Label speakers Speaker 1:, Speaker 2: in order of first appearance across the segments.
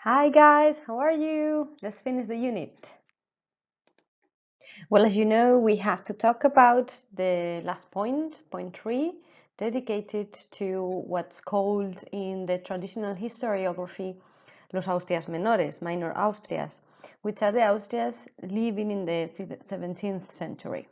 Speaker 1: Hi guys, how are you? Let's finish the unit. Well, as you know, we have to talk about the last point, point 3, dedicated to what's called in the traditional historiography los Austrias Menores, minor Austrias, which are the Austrias living in the 17th century.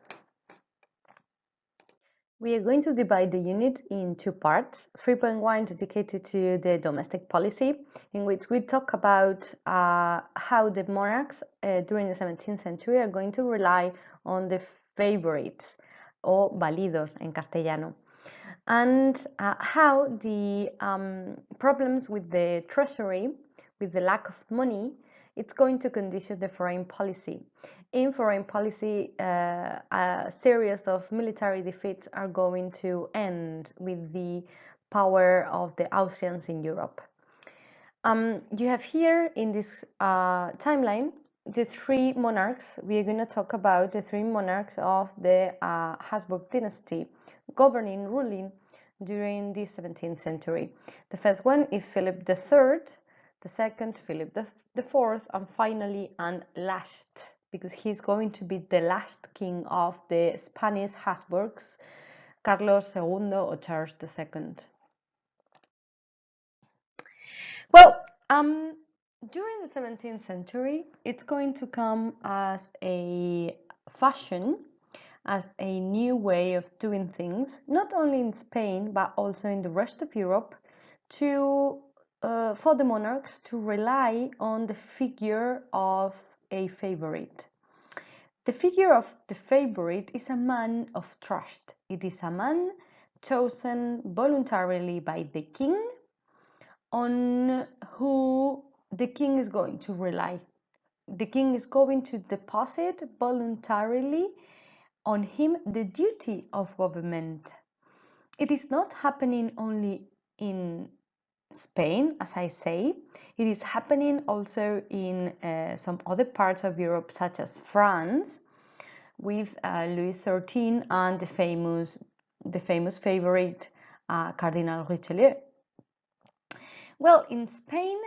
Speaker 1: We are going to divide the unit in two parts. 3.1 dedicated to the domestic policy, in which we talk about how the monarchs during the 17th century are going to rely on the favorites, o validos en castellano, and how the problems with the treasury, with the lack of money, it's going to condition the foreign policy. In foreign policy, a series of military defeats are going to end with the power of the Austrians in Europe. You have here in this timeline the three monarchs. We are going to talk about the three monarchs of the Habsburg dynasty ruling during the 17th century. The first one is Philip III, the second Philip IV, and finally and last, because he's going to be the last king of the Spanish Habsburgs, Carlos II or Charles II. Well, during the 17th century, it's going to come as a fashion, as a new way of doing things, not only in Spain, but also in the rest of Europe, for the monarchs to rely on the figure of a favorite. The figure of the favorite is a man of trust. It is a man chosen voluntarily by the king, on who the king is going to rely. The king is going to deposit voluntarily on him the duty of government. It is not happening only in Spain, as I say. It is happening also in some other parts of Europe, such as France, with Louis XIII and the famous favorite Cardinal Richelieu. Well, in Spain,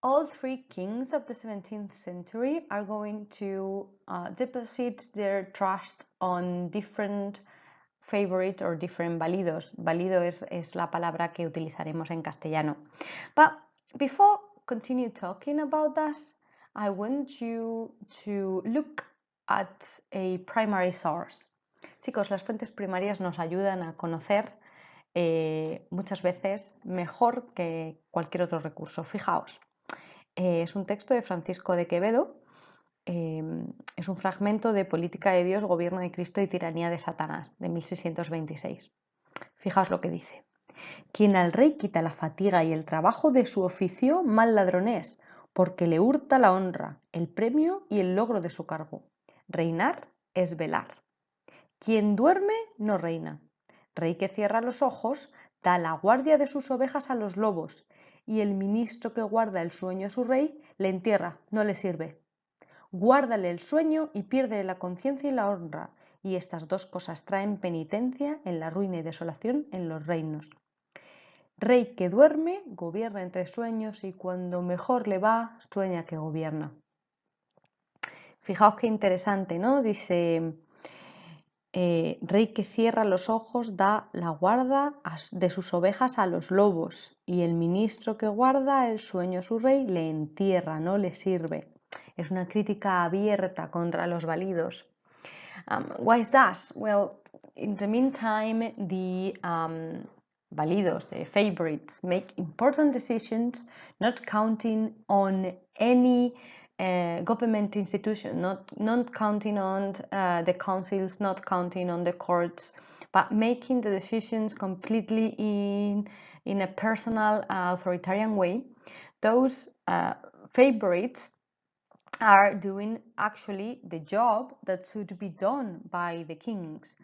Speaker 1: all three kings of the 17th century are going to deposit their trust on different favorite or different validos. Valido es la palabra que utilizaremos en castellano. But before continue talking about that, I want you to look at a primary source. Chicos, las fuentes primarias nos ayudan a conocer muchas veces mejor que cualquier otro recurso. Fijaos, es un texto de Francisco de Quevedo. Es un fragmento de Política de Dios, Gobierno de Cristo y Tiranía de Satanás, de 1626. Fijaos lo que dice. Quien al rey quita la fatiga y el trabajo de su oficio, mal ladrón es, porque le hurta la honra, el premio y el logro de su cargo. Reinar es velar. Quien duerme no reina. Rey que cierra los ojos da la guardia de sus ovejas a los lobos, y el ministro que guarda el sueño a su rey le entierra, no le sirve. Guárdale el sueño y pierde la conciencia y la honra, y estas dos cosas traen penitencia en la ruina y desolación en los reinos. Rey que duerme, gobierna entre sueños, y cuando mejor le va, sueña que gobierna. Fijaos qué interesante, ¿no? Dice, rey que cierra los ojos da la guarda de sus ovejas a los lobos, y el ministro que guarda el sueño a su rey le entierra, no le sirve. Es una crítica abierta contra los validos. Why is that? Well, in the meantime, the validos, the favorites, make important decisions, not counting on any government institution, not counting on the councils, not counting on the courts, but making the decisions completely in a personal, authoritarian way. Those favorites are doing actually the job that should be done by the kings.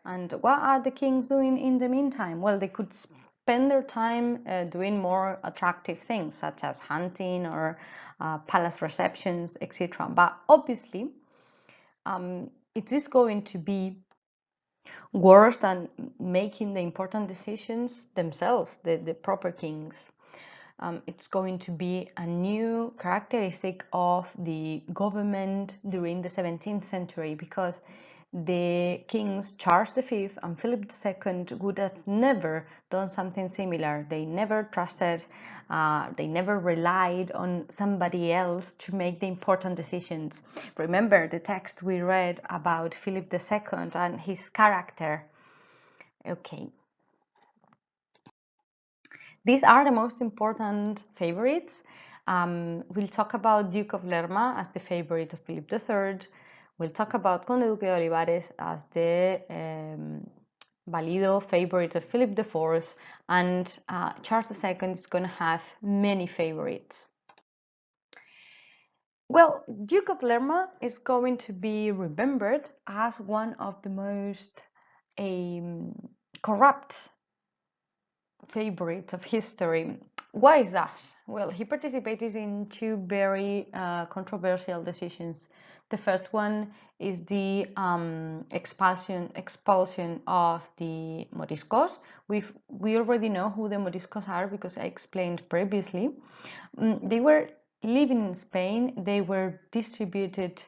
Speaker 1: And what are the kings doing in the meantime? Well, they could spend their time doing more attractive things, such as hunting or palace receptions, etc. But obviously, it is going to be worse than making the important decisions themselves, the proper kings. It's going to be a new characteristic of the government during the 17th century, because the kings Charles V and Philip II would have never done something similar. They never trusted, they never relied on somebody else to make the important decisions. Remember the text we read about Philip II and his character. Okay. These are the most important favorites. We'll talk about Duke of Lerma as the favorite of Philip III. We'll talk about Conde Duque de Olivares as the valido favorite of Philip IV, and Charles II is going to have many favorites. Well, Duke of Lerma is going to be remembered as one of the most corrupt favorites of history. Why is that? Well, he participated in two very controversial decisions. The first one is the expulsion of the Moriscos. We already know who the Moriscos are because I explained previously. They were living in Spain. They were distributed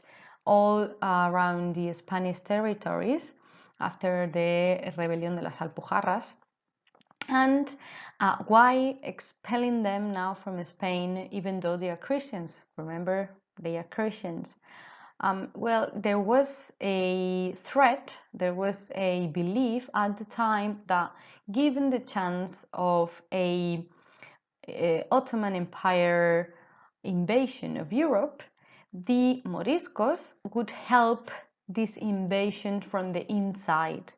Speaker 1: all around the Spanish territories after the Rebelión de las Alpujarras. And why expelling them now from Spain, even though they are Christians? Remember, they are Christians. Well, there was a threat, there was a belief at the time that given the chance of a Ottoman Empire invasion of Europe, the Moriscos would help this invasion from the inside.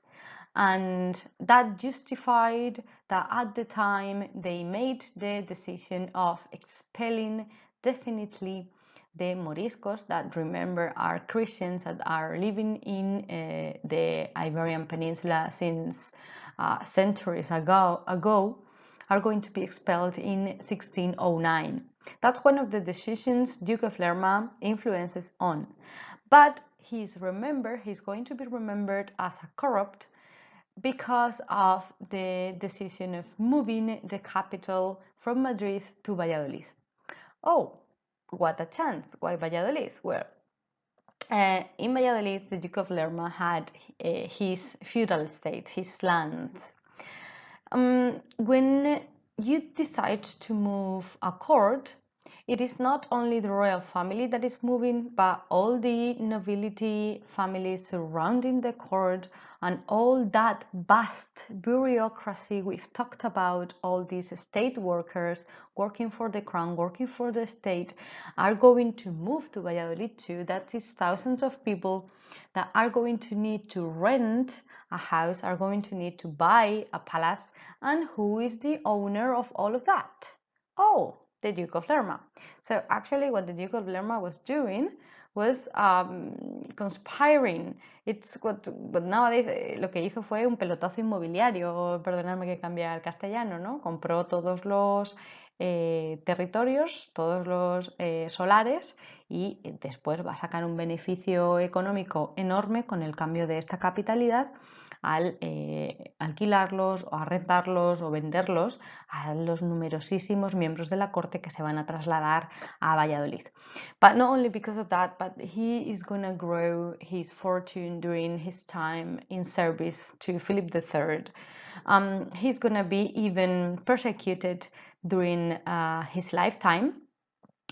Speaker 1: And that justified that at the time they made the decision of expelling definitely the Moriscos, that remember are Christians that are living in the Iberian Peninsula since centuries ago, are going to be expelled in 1609. That's one of the decisions Duke of Lerma influences on. But he's going to be remembered as a corrupt because of the decision of moving the capital from Madrid to Valladolid. Oh, what a chance! Why Valladolid? Well, in Valladolid, the Duke of Lerma had his feudal estates, his lands. When you decide to move a court, it is not only the royal family that is moving, but all the nobility families surrounding the court and all that vast bureaucracy we've talked about, all these state workers working for the crown, working for the state, are going to move to Valladolid too. That is thousands of people that are going to need to rent a house, are going to need to buy a palace. And who is the owner of all of that? Oh, the Duke of Lerma. So actually what the Duke of Lerma was doing was conspiring. It's what nowadays lo que hizo fue un pelotazo inmobiliario, perdonadme que cambie al castellano, ¿no? Compró todos los territorios, todos los solares, y después va a sacar un beneficio económico enorme con el cambio de esta capitalidad al alquilarlos o arrendarlos o venderlos a los numerosísimos miembros de la corte que se van a trasladar a Valladolid. But not only because of that, but he is going to grow his fortune during his time in service to Philip III. He's going to be even persecuted during his lifetime,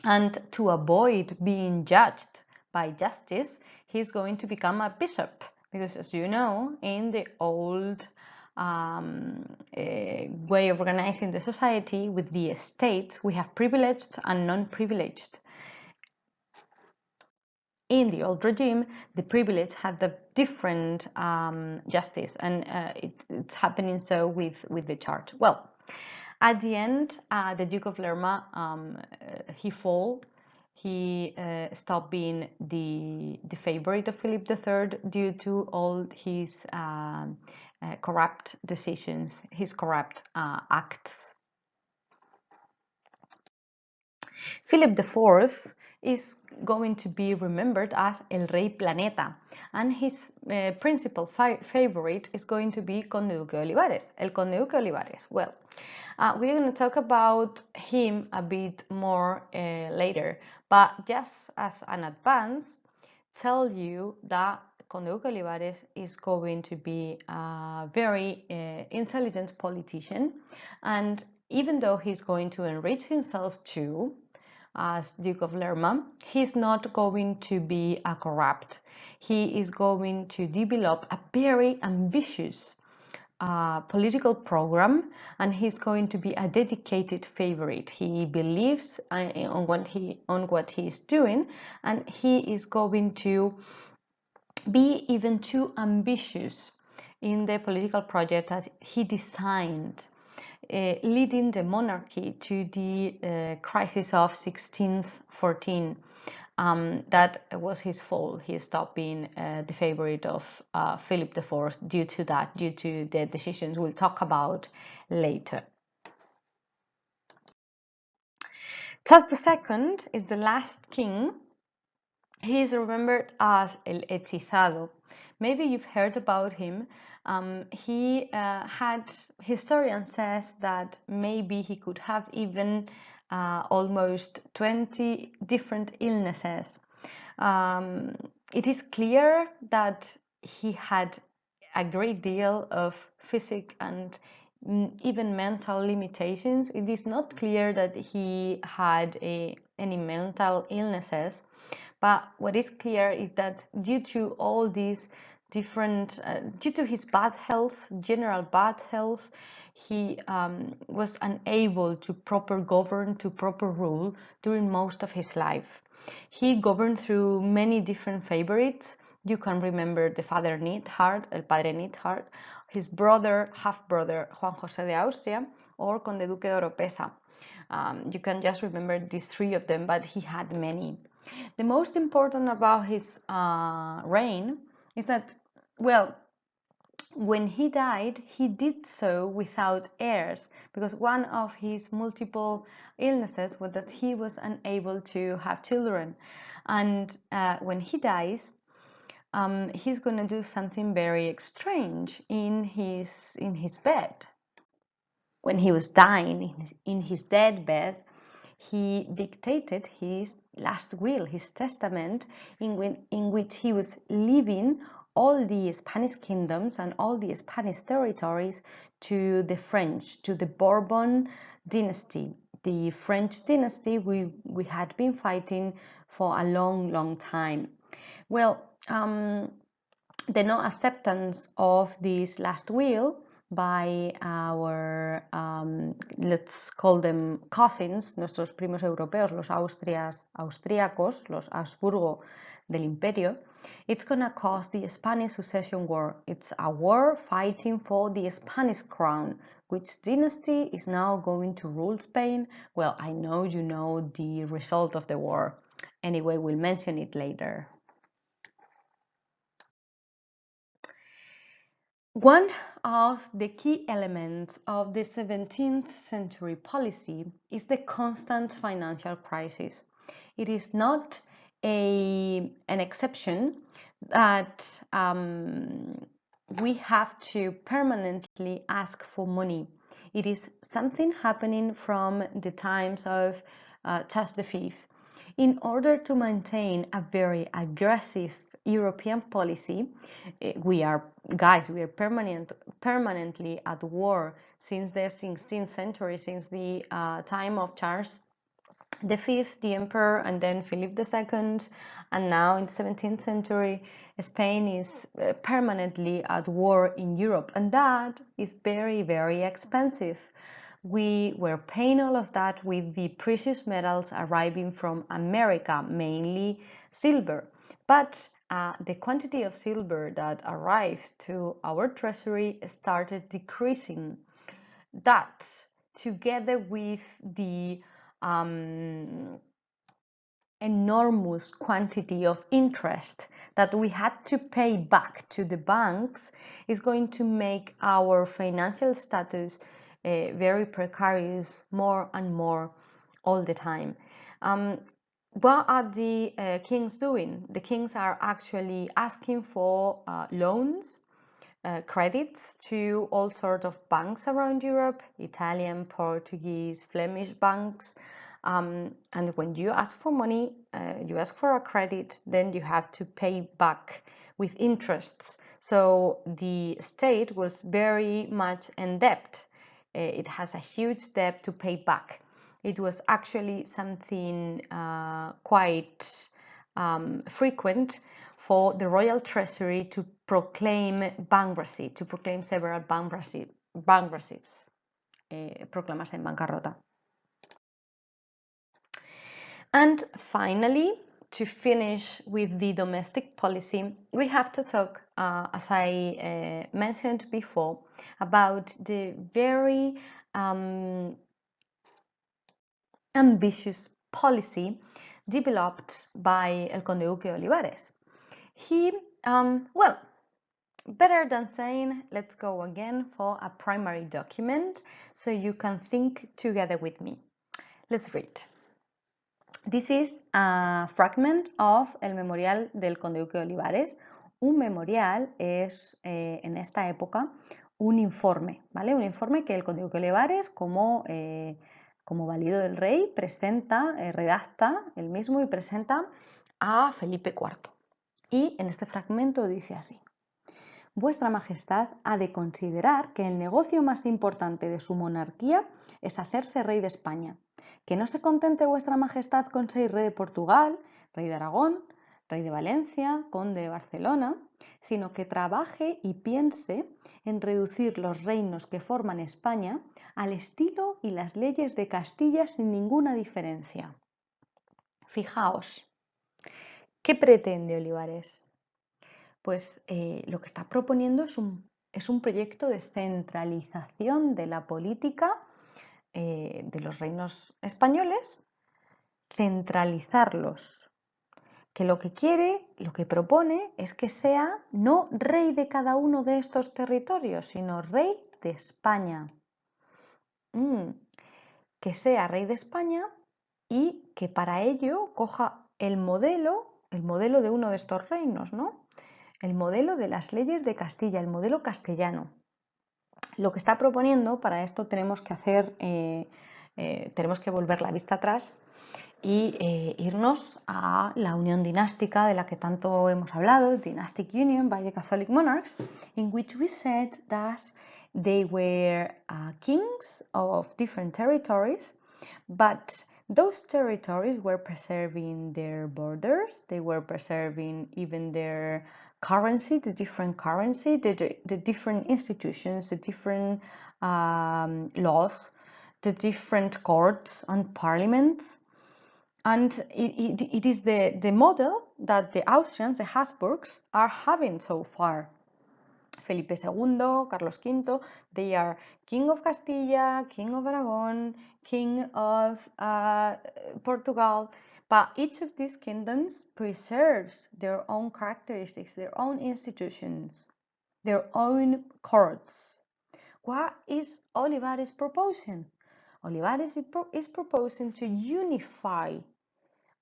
Speaker 1: and to avoid being judged by justice, he's going to become a bishop. Because as you know, in the old way of organizing the society with the estates, we have privileged and non-privileged. In the old regime, the privileged had the different justice, and it's happening so with the church. Well, at the end, the Duke of Lerma, he fall. He stopped being the favorite of Philip III due to all his corrupt decisions, his corrupt acts. Philip IV is going to be remembered as El Rey Planeta, and his principal favorite is going to be Conde Duque de Olivares, El Conde Duque de Olivares. Well, We're going to talk about him a bit more later, but just as an advance, tell you that Conde Duque Olivares is going to be a very intelligent politician, and even though he's going to enrich himself too, as Duke of Lerma, he's not going to be a corrupt. He is going to develop a very ambitious political program, and he's going to be a dedicated favorite. He believes on what he is doing, and he is going to be even too ambitious in the political project that he designed, leading the monarchy to the crisis of 1614. That was his fault. He stopped being the favorite of Philip IV due to that, due to the decisions we'll talk about later. Charles II is the last king. He is remembered as El Hechizado. Maybe you've heard about him. Historian says that maybe he could have even almost 20 different illnesses. It is clear that he had a great deal of physical and even mental limitations. It is not clear that he had any mental illnesses, but what is clear is that due to all these due to his bad health, general bad health, he was unable to proper govern, to proper rule during most of his life. He governed through many different favorites. You can remember the father Neidhart, El Padre Neidhart, his brother, half-brother Juan José de Austria, or Conde Duque de Oropesa. You can just remember these three of them, but he had many. The most important about his reign is that, well, when he died, he did so without heirs, because one of his multiple illnesses was that he was unable to have children. And when he dies, he's going to do something very strange in his bed. When he was dying in his deathbed, he dictated his last will, his testament, in which he was leaving all the Spanish kingdoms and all the Spanish territories to the French, to the Bourbon dynasty, the French dynasty we had been fighting for a long, long time. Well, the no acceptance of this last will by our, let's call them cousins, nuestros primos europeos, los austríacos, los Habsburgo del Imperio, it's going to cause the Spanish Succession War. It's a war fighting for the Spanish crown. Which dynasty is now going to rule Spain? Well, I know you know the result of the war. Anyway, we'll mention it later. One of the key elements of the 17th century policy is the constant financial crisis. It is not an exception that we have to permanently ask for money. It is something happening from the times of Charles V. In order to maintain a very aggressive European policy, we are permanently at war since the 16th century, since the time of Charles V, the emperor, and then Philip II, and now in the 17th century, Spain is permanently at war in Europe, and that is very, very expensive. We were paying all of that with the precious metals arriving from America, mainly silver. But the quantity of silver that arrived to our treasury started decreasing. That, together with the enormous quantity of interest that we had to pay back to the banks, is going to make our financial status very precarious more and more all the time. What are the kings doing? The kings are actually asking for loans credits to all sorts of banks around Europe, Italian, Portuguese, Flemish banks. And when you ask for money, you ask for a credit, then you have to pay back with interests. So the state was very much in debt. It has a huge debt to pay back. It was actually something quite frequent for the royal treasury to proclaim bankruptcy, to proclaim several bankruptcies, proclamarse en bancarrota. And finally, to finish with the domestic policy, we have to talk, as I mentioned before, about the very ambitious policy developed by El Conde Duque de Olivares. He, well, better than saying, let's go again for a primary document so you can think together with me. Let's read. This is a fragment of El Memorial del Conde Duque de Olivares. Un memorial es, en esta época, un informe, ¿vale? Un informe que el Conde Duque de Olivares, como valido del rey, presenta, redacta él mismo y presenta a Felipe IV. Y en este fragmento dice así: Vuestra Majestad ha de considerar que el negocio más importante de su monarquía es hacerse rey de España. Que no se contente Vuestra Majestad con ser rey de Portugal, rey de Aragón, rey de Valencia, conde de Barcelona, sino que trabaje y piense en reducir los reinos que forman España al estilo y las leyes de Castilla sin ninguna diferencia. Fijaos, ¿qué pretende Olivares? Pues lo que está proponiendo es un proyecto de centralización de la política de los reinos españoles, centralizarlos, que lo que quiere, lo que propone es que sea no rey de cada uno de estos territorios, sino rey de España. Que sea rey de España y que para ello coja el modelo de uno de estos reinos, ¿no? El modelo de las leyes de Castilla, el modelo castellano. Lo que está proponiendo, para esto tenemos que hacer, tenemos que volver la vista atrás y irnos a la unión dinástica de la que tanto hemos hablado, Dynastic Union by the Catholic Monarchs, in which we said that they were kings of different territories, but those territories were preserving their borders, they were preserving even their currency, the different currency, the different institutions, the different laws, the different courts and parliaments. And it is the model that the Austrians, the Habsburgs, are having so far. Felipe II, Carlos V, they are King of Castilla, King of Aragon, King of Portugal, but each of these kingdoms preserves their own characteristics, their own institutions, their own courts. What is Olivares proposing? Olivares is proposing to unify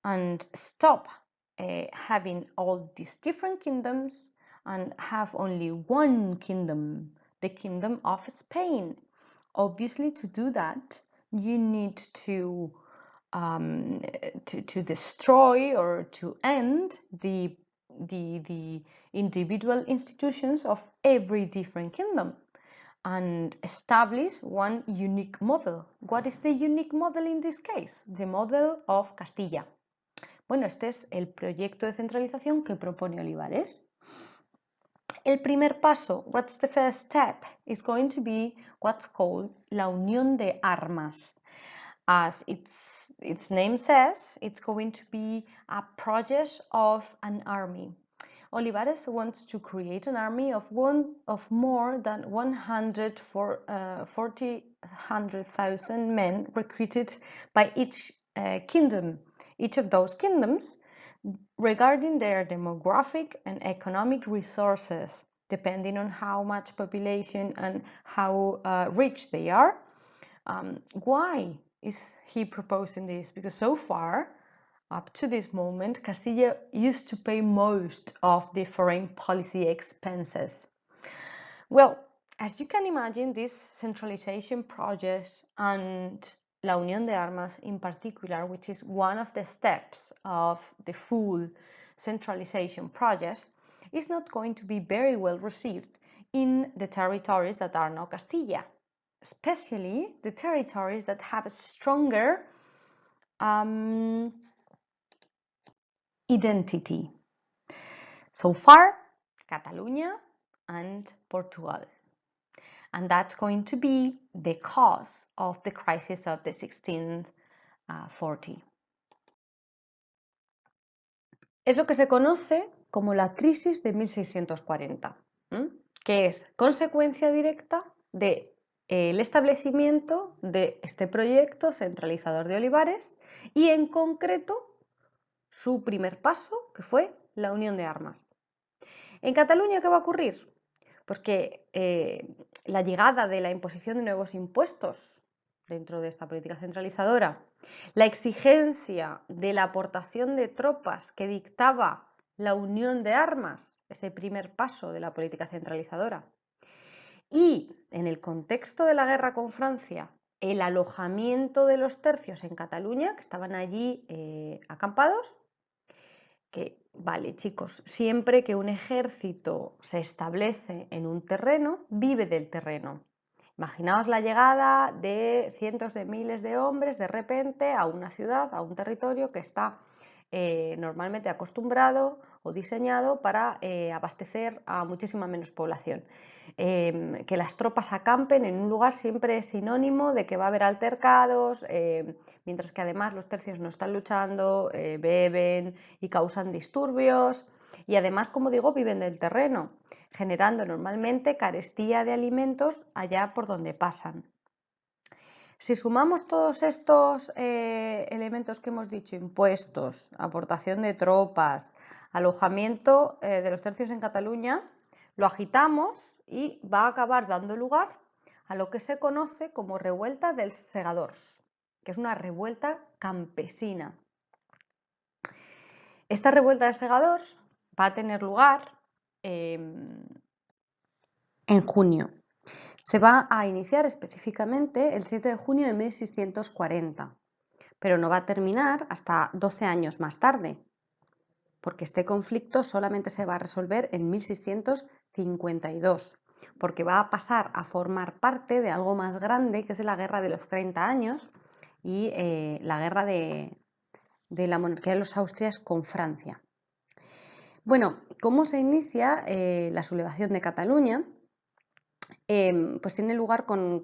Speaker 1: and stop having all these different kingdoms and have only one kingdom, the Kingdom of Spain. Obviously, to do that, you need to destroy or to end the individual institutions of every different kingdom and establish one unique model. What is the unique model in this case? The model of Castilla. Bueno, este es el proyecto de centralización que propone Olivares. El primer paso, what's the first step? Is going to be what's called la unión de armas. As its name says, it's going to be a project of an army. Olivares wants to create an army of more than 100,000 men recruited by each kingdom. Each of those kingdoms regarding their demographic and economic resources, depending on how much population and how rich they are. Why is he proposing this? Because so far, up to this moment, Castilla used to pay most of the foreign policy expenses. Well, as you can imagine, this centralization process and la unión de armas in particular, which is one of the steps of the full centralization process, is not going to be very well received in the territories that are now Castilla, especially the territories that have a stronger identity. So far, Catalunya and Portugal. And that's going to be the cause of the crisis of the 1640. Es lo que se conoce como la crisis de 1640, que es consecuencia directa del establecimiento de este proyecto centralizador de olivares y en concreto su primer paso, que fue la unión de armas. ¿En Cataluña qué va a ocurrir? Pues que la llegada de la imposición de nuevos impuestos dentro de esta política centralizadora, la exigencia de la aportación de tropas que dictaba la unión de armas, ese primer paso de la política centralizadora, y en el contexto de la guerra con Francia, el alojamiento de los tercios en Cataluña, que estaban allí acampados, que, vale, chicos, siempre que un ejército se establece en un terreno, vive del terreno. Imaginaos la llegada de cientos de miles de hombres de repente a una ciudad, a un territorio que está normalmente acostumbrado o diseñado para abastecer a muchísima menos población. Que las tropas acampen en un lugar siempre es sinónimo de que va a haber altercados, mientras que además los tercios no están luchando, beben y causan disturbios y además, como digo, viven del terreno, generando normalmente carestía de alimentos allá por donde pasan. Si sumamos todos estos elementos que hemos dicho, impuestos, aportación de tropas, alojamiento de los tercios en Cataluña, lo agitamos y va a acabar dando lugar a lo que se conoce como revuelta dels segadors, que es una revuelta campesina. Esta revuelta de segadors va a tener lugar en junio. Se va a iniciar específicamente el 7 de junio de 1640, pero no va a terminar hasta 12 años más tarde, porque este conflicto solamente se va a resolver en 1652, porque va a pasar a formar parte de algo más grande, que es la Guerra de los 30 años y la guerra de la monarquía de los Austrias con Francia. Bueno, ¿cómo se inicia la sublevación de Cataluña? Pues tiene lugar con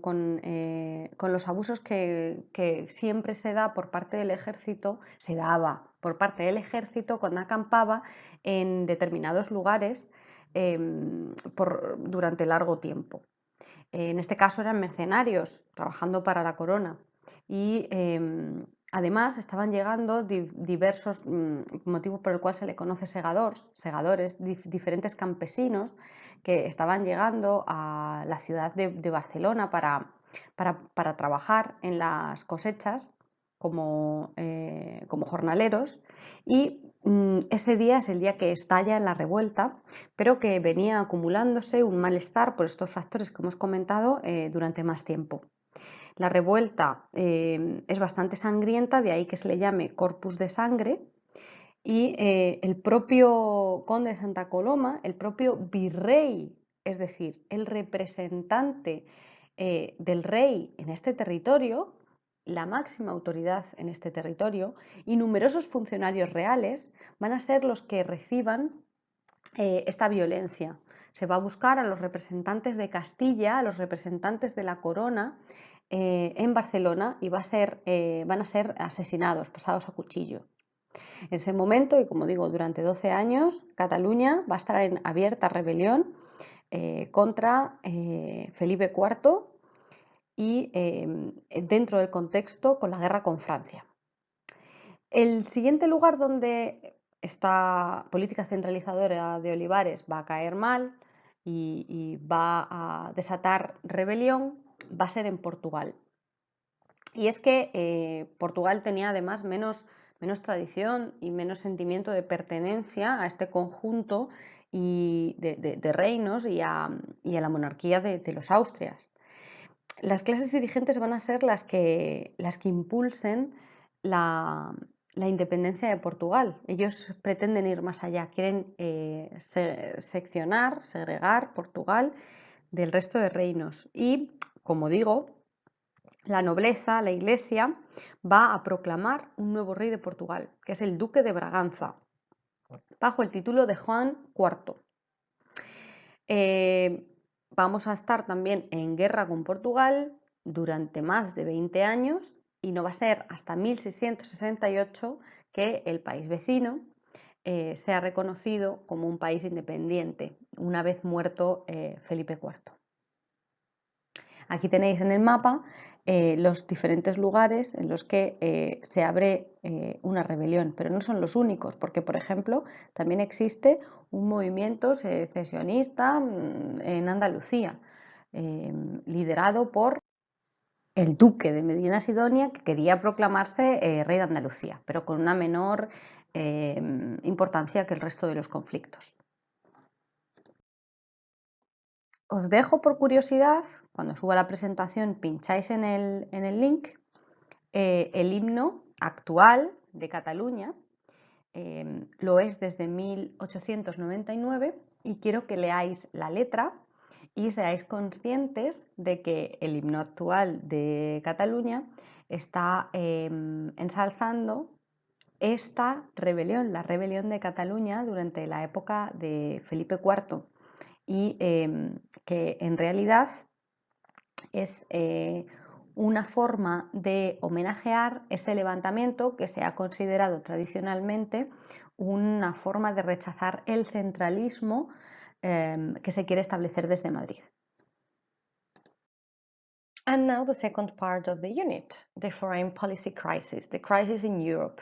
Speaker 1: los abusos que siempre se da por parte del ejército, se daba por parte del ejército cuando acampaba en determinados lugares durante largo tiempo. En este caso eran mercenarios trabajando para la corona y además estaban llegando diversos motivos por el cual se le conoce segadores, diferentes campesinos que estaban llegando a la ciudad de Barcelona para trabajar en las cosechas como jornaleros y ese día es el día que estalla la revuelta, pero que venía acumulándose un malestar por estos factores que hemos comentado durante más tiempo. La revuelta es bastante sangrienta, de ahí que se le llame Corpus de Sangre, y el propio conde de Santa Coloma, el propio virrey, es decir, el representante del rey en este territorio, la máxima autoridad en este territorio y numerosos funcionarios reales van a ser los que reciban esta violencia. Se va a buscar a los representantes de Castilla, a los representantes de la corona en Barcelona y van a ser asesinados, pasados a cuchillo. En ese momento, y como digo, durante 12 años, Cataluña va a estar en abierta rebelión contra Felipe IV y dentro del contexto con la guerra con Francia. El siguiente lugar donde esta política centralizadora de olivares va a caer mal y va a desatar rebelión va a ser en Portugal. Y es que Portugal tenía además menos tradición y menos sentimiento de pertenencia a este conjunto y de reinos y a la monarquía de los Austrias. Las clases dirigentes van a ser las que impulsen la independencia de Portugal. Ellos pretenden ir más allá, quieren seccionar, segregar Portugal del resto de reinos. Y, como digo, la nobleza, la Iglesia, va a proclamar un nuevo rey de Portugal, que es el duque de Braganza, bajo el título de Juan IV. Vamos a estar también en guerra con Portugal durante más de 20 años y no va a ser hasta 1668 que el país vecino sea reconocido como un país independiente, una vez muerto Felipe IV. Aquí tenéis en el mapa los diferentes lugares en los que se abre una rebelión, pero no son los únicos, porque por ejemplo también existe un movimiento secesionista en Andalucía, liderado por el duque de Medina Sidonia, que quería proclamarse rey de Andalucía, pero con una menor importancia que el resto de los conflictos. Os dejo por curiosidad, cuando suba la presentación pincháis en el link, el himno actual de Cataluña, lo es desde 1899 y quiero que leáis la letra y seáis conscientes de que el himno actual de Cataluña está ensalzando esta rebelión, la rebelión de Cataluña durante la época de Felipe IV y que en realidad es una forma de homenajear ese levantamiento que se ha considerado tradicionalmente una forma de rechazar el centralismo que se quiere establecer desde Madrid. And now the second part of the unit, the foreign policy crisis, the crisis in Europe.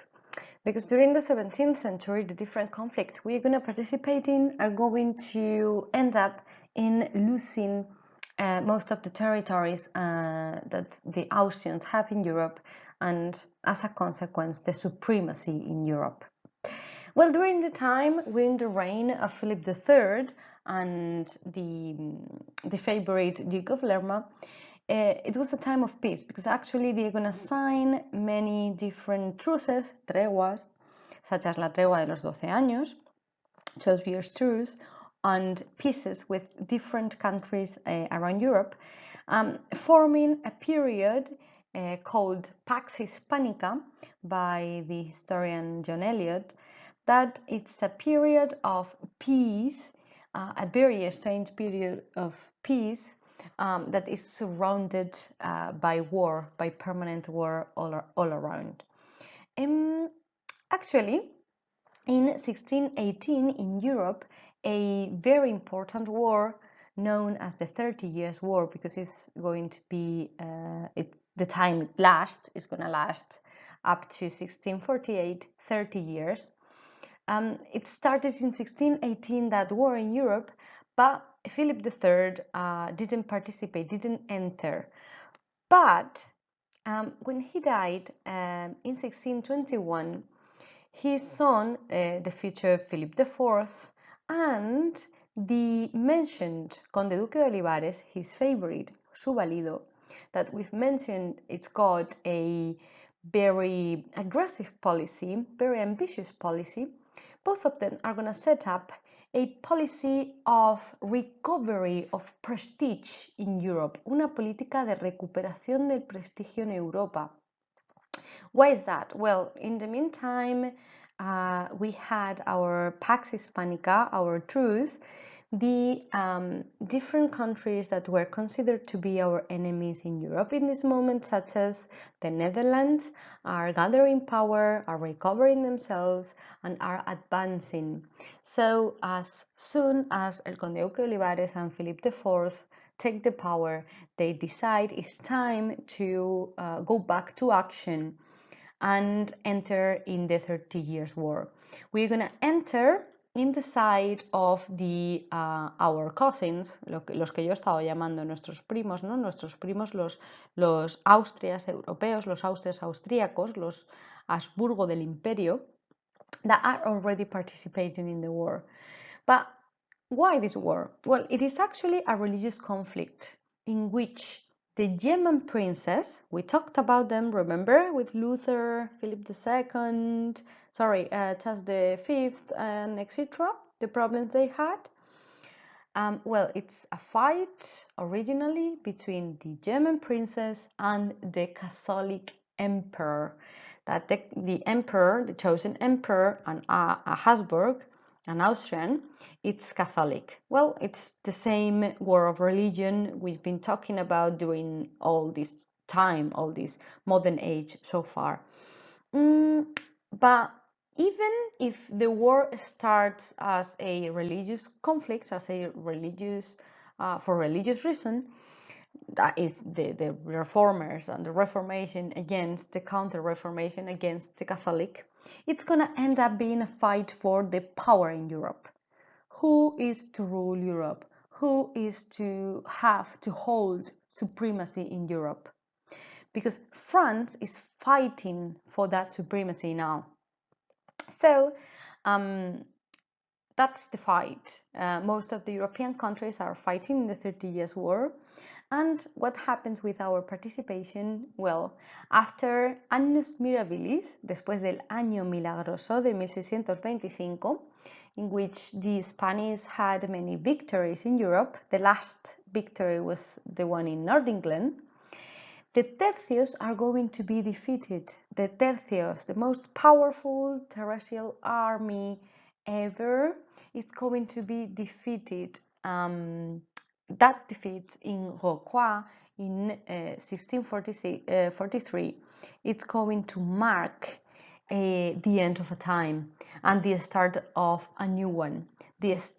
Speaker 1: Because during the 17th century, the different conflicts we're going to participate in are going to end up in losing most of the territories that the Austrians have in Europe, and as a consequence, the supremacy in Europe. Well, during the time, during the reign of Philip III and the favorite Duke of Lerma, it was a time of peace, because actually they're going to sign many different truces, treguas, such as la tregua de los 12 años, 12 years truce, and peaces with different countries around Europe, forming a period called Pax Hispanica by the historian John Eliot, that it's a period of peace, a very strange period of peace, that is surrounded by war, by permanent war all around. Actually, in 1618 in Europe, a very important war known as the 30 Years' War, because it's going to be, the time it lasts, is going to last up to 1648, 30 years. It started in 1618, that war in Europe, but Philip III didn't participate, didn't enter. But when he died in 1621, his son, the future Philip IV, and the mentioned Conde Duque de Olivares, his favorite, su valido, that we've mentioned, it's got a very aggressive policy, very ambitious policy. Both of them are going to set up a policy of recovery of prestige in Europe, una política de recuperación del prestigio en Europa. Why is that? Well, in the meantime, we had our Pax Hispanica, our truce. The different countries that were considered to be our enemies in Europe in this moment, such as the Netherlands, are gathering power, are recovering themselves, and are advancing. So as soon as El Conde Duque Olivares and Philip IV take the power, they decide it's time to go back to action and enter in the 30 Years' War. We're going to enter in the side of the our cousins, los que yo he estado llamando nuestros primos, ¿no? Nuestros primos, los Austrias europeos, los Austrias austríacos, los Habsburgo del Imperio, that are already participating in the war. But Why this war? Well, it is actually a religious conflict in which the German princes, we talked about them, remember, with Luther, Philip II, Charles V, and etc., the problems they had. Well, it's a fight originally between the German princes and the Catholic emperor. That the emperor, the chosen emperor, and a Habsburg, an Austrian, it's Catholic. Well, it's the same war of religion we've been talking about during all this time, all this modern age so far. But even if the war starts as a religious conflict, as a religious, for religious reason, that is the reformers and the Reformation against the counter-Reformation against the Catholic, it's going to end up being a fight for the power in Europe. Who is to rule Europe? Who is to have to hold supremacy in Europe? Because France is fighting for that supremacy now. So that's the fight. Most of the European countries are fighting in the 30 Years' War. And what happens with our participation? Well, after Annus Mirabilis, después del Año Milagroso de 1625, in which the Spanish had many victories in Europe, the last victory was the one in North England, the tercios are going to be defeated. The tercios, the most powerful terrestrial army ever, is going to be defeated. That defeat in Rocroi in 1643, it's going to mark the end of a time and the start of a new one. It's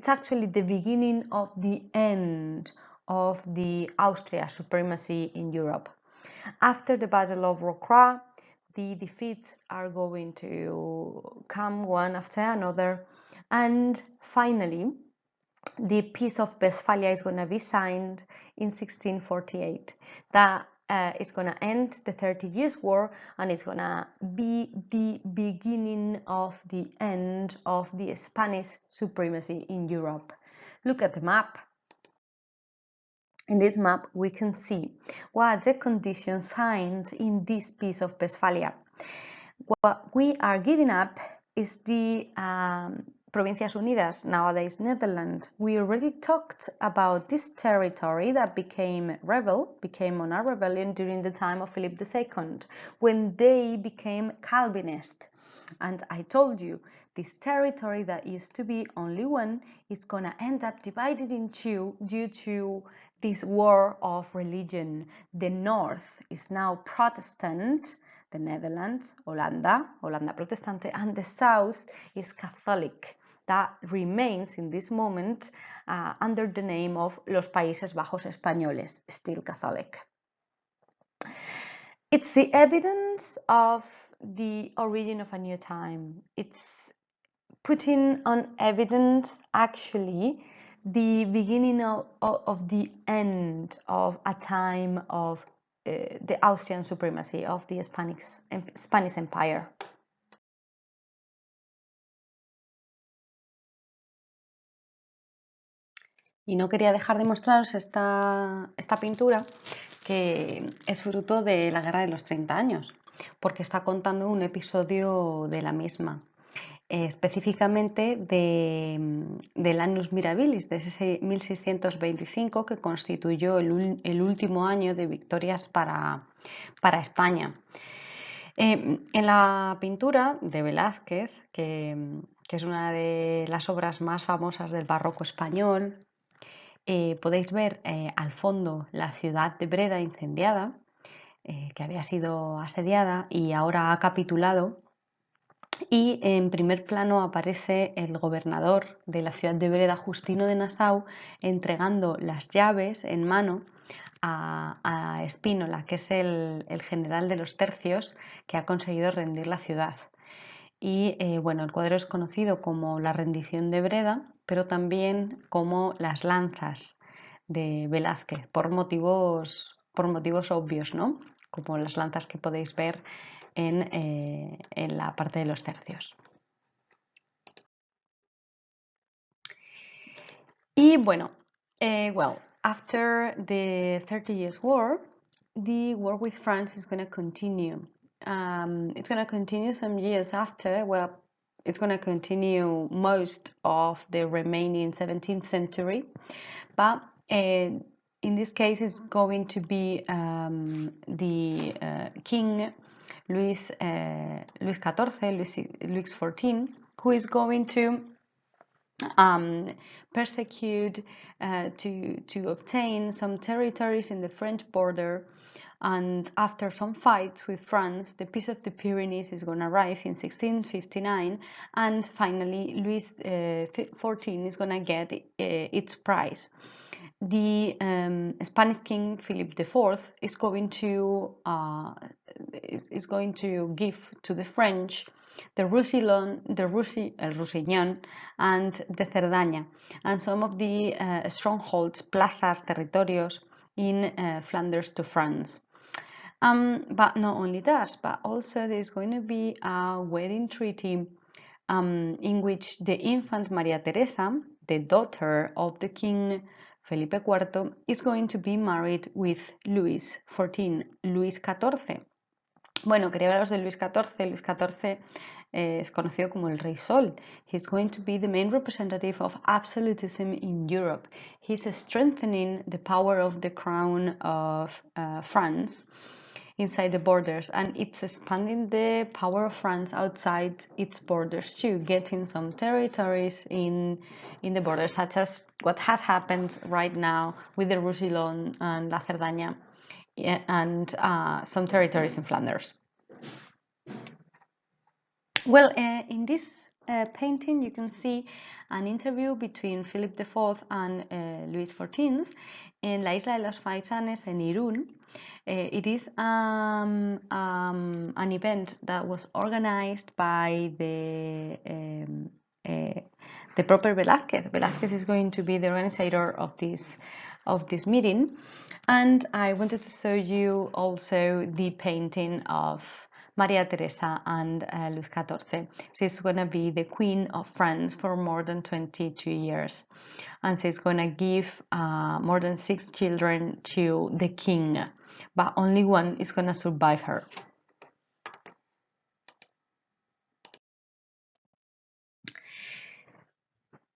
Speaker 1: actually the beginning of the end of the Austrian supremacy in Europe. After the Battle of Rocroi, the defeats are going to come one after another, and finally the Peace of Westphalia is going to be signed in 1648. That is going to end the 30 Years' War, and it's going to be the beginning of the end of the Spanish supremacy in Europe. Look at the map. In this map, we can see what the conditions signed in this Peace of Westphalia. What we are giving up is the Provincias Unidas, nowadays Netherlands. We already talked about this territory that became on a rebellion during the time of Philip II, when they became Calvinist. And I told you, this territory that used to be only one is going to end up divided in two due to this war of religion. The north is now Protestant, the Netherlands, Holanda Protestante, and the south is Catholic. That remains in this moment under the name of Los Países Bajos Españoles, still Catholic. It's the evidence of the origin of a new time. It's putting on evidence actually the beginning of the end of a time of the Austrian supremacy, of the Spanish Empire. Y no quería dejar de mostraros esta pintura, que es fruto de la Guerra de los 30 años, porque está contando un episodio de la misma. Específicamente del Annus Mirabilis, de ese 1625, que constituyó el último año de victorias para España. En la pintura de Velázquez, que es una de las obras más famosas del barroco español, podéis ver al fondo la ciudad de Breda incendiada, que había sido asediada y ahora ha capitulado. Y en primer plano aparece el gobernador de la ciudad de Breda, Justino de Nassau, entregando las llaves en mano a Spínola, que es el general de los tercios que ha conseguido rendir la ciudad. Y bueno, el cuadro es conocido como la rendición de Breda, pero también como las lanzas de Velázquez, por motivos obvios, ¿no? Como las lanzas que podéis ver en la parte de los tercios. Y bueno, well, after the 30 Years' War, the war with France is going to continue. It's going to continue some years after. Well, it's going to continue most of the remaining 17th century, but in this case, it's going to be the King Louis XIV, Louis XIV, who is going to persecute to obtain some territories in the French border. And after some fights with France, the Peace of the Pyrenees is going to arrive in 1659, and finally Louis XIV is going to get its prize. The Spanish King Felipe IV is going to give to the French the Roussillon, el Roussillon, and the Cerdaña, and some of the strongholds, plazas, territorios in Flanders to France. But not only that, but also there's going to be a wedding treaty in which the infant Maria Teresa, the daughter of the King Felipe IV, is going to be married with Louis XIV, Luis XIV. Bueno, quería hablaros de Luis XIV. Luis XIV es conocido como el Rey Sol. He's going to be the main representative of absolutism in Europe. He's strengthening the power of the crown of France inside the borders, and it's expanding the power of France outside its borders too, getting some territories in the borders, such as what has happened right now with the Roussillon and La Cerdaña, and some territories in Flanders. Well, in this painting you can see an interview between Philip IV and Louis XIV in La Isla de los Faisanes in Irún. It is an event that was organized by the proper Velázquez. Velázquez is going to be the organizer of this meeting, and I wanted to show you also the painting of Maria Teresa and Luis XIV. She's going to be the Queen of France for more than 22 years, and she's going to give more than 6 children to the king, but only one is going to survive her.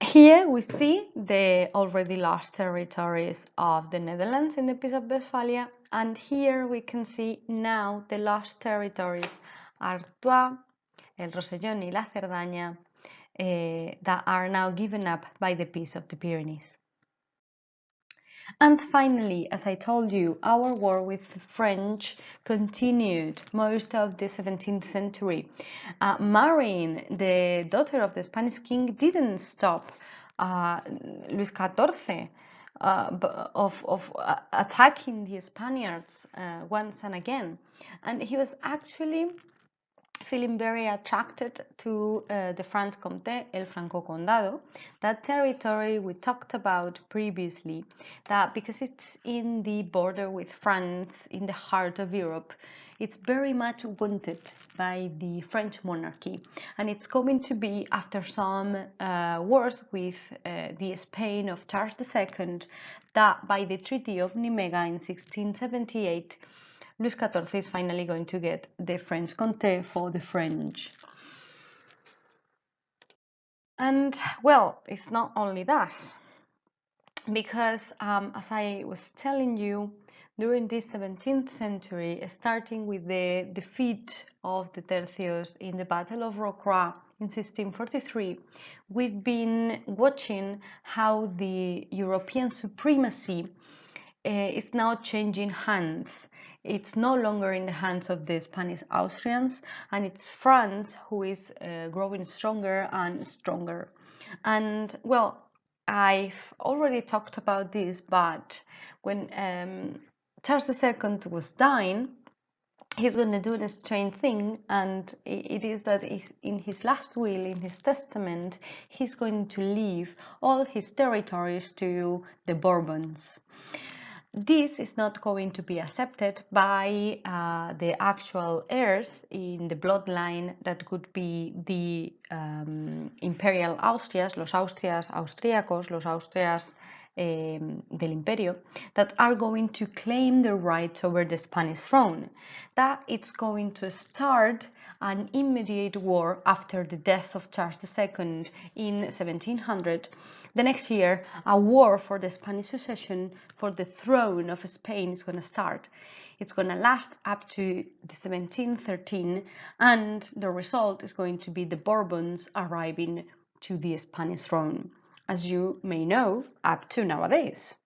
Speaker 1: Here we see the already lost territories of the Netherlands in the Peace of Westphalia, and here we can see now the lost territories, Artois, el Roussillon y la Cerdaña, that are now given up by the Peace of the Pyrenees. And finally, as I told you, our war with the French continued most of the 17th century. Marrying the daughter of the Spanish king didn't stop Luis XIV of attacking the Spaniards once and again. And he was actually feeling very attracted to the Franche-Comté, el Franco Condado, that territory we talked about previously, that because it's in the border with France, in the heart of Europe, it's very much wanted by the French monarchy, and it's going to be after some wars with the Spain of Charles II, that by the Treaty of Nimega in 1678, Louis XIV is finally going to get the French Comté for the French. And well, it's not only that, because as I was telling you, during this 17th century, starting with the defeat of the Tercios in the Battle of Rocroi in 1643, we've been watching how the European supremacy is now changing hands. It's no longer in the hands of the Spanish Austrians, and it's France who is growing stronger and stronger. And well, I've already talked about this, but when Charles II was dying, he's going to do the strange thing, and it is that in his last will, in his testament, he's going to leave all his territories to the Bourbons. this is not going to be accepted by the actual heirs in the bloodline that could be the imperial Austrias, los Austrias austríacos, los Austrias del Imperio, that are going to claim the rights over the Spanish throne. That it's going to start an immediate war after the death of Charles II in 1700. The next year, a war for the Spanish succession for the throne of Spain is going to start. It's going to last up to 1713, and the result is going to be the Bourbons arriving to the Spanish throne, as you may know, up to nowadays.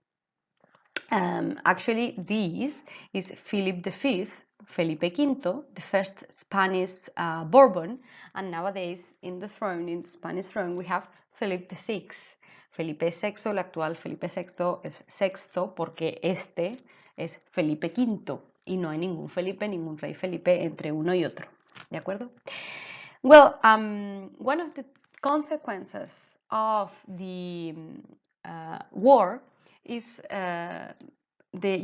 Speaker 1: Actually, this is Philip V, Felipe V, the first Spanish Bourbon, and nowadays in the Spanish throne, we have Philip VI. Felipe VI, el actual Felipe VI es sexto porque este es Felipe V y no hay ningún Felipe, ningún rey Felipe entre uno y otro. ¿De acuerdo? Well, one of the consequences of the war is the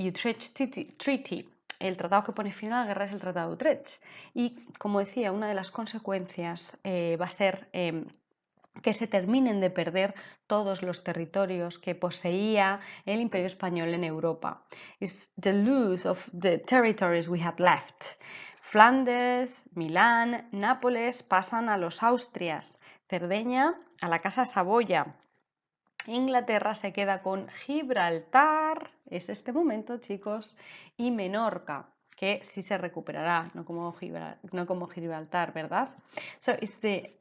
Speaker 1: Utrecht Treaty. El tratado que pone fin a la guerra es el Tratado de Utrecht. Y como decía, una de las consecuencias va a ser que se terminen de perder todos los territorios que poseía el Imperio Español en Europa. It's the loss of the territories we had left. Flandes, Milán, Nápoles pasan a los Austrias, Cerdeña a la Casa Saboya. Inglaterra se queda con Gibraltar, es este momento, chicos, y Menorca, que sí se recuperará, no como Gibraltar, ¿verdad? So it's the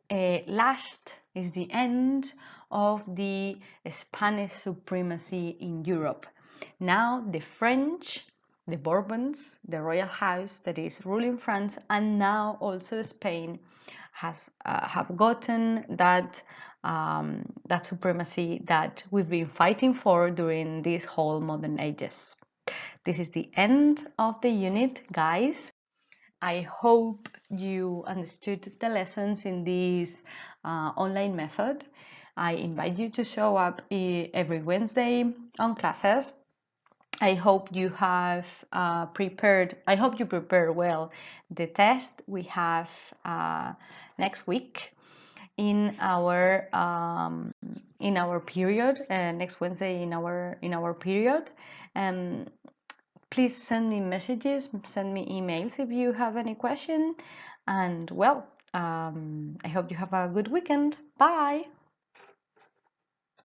Speaker 1: is the end of the Spanish supremacy in Europe. Now the French, the Bourbons, the royal house that is ruling France, and now also Spain have gotten that supremacy that we've been fighting for during these whole modern ages. This is the end of the unit, guys. I hope you understood the lessons in this online method. I invite you to show up every Wednesday on classes. I hope you have I hope you prepare well the test we have next week in our period, next Wednesday in our period. Please send me messages, send me emails if you have any question, and well, I hope you have a good weekend. Bye!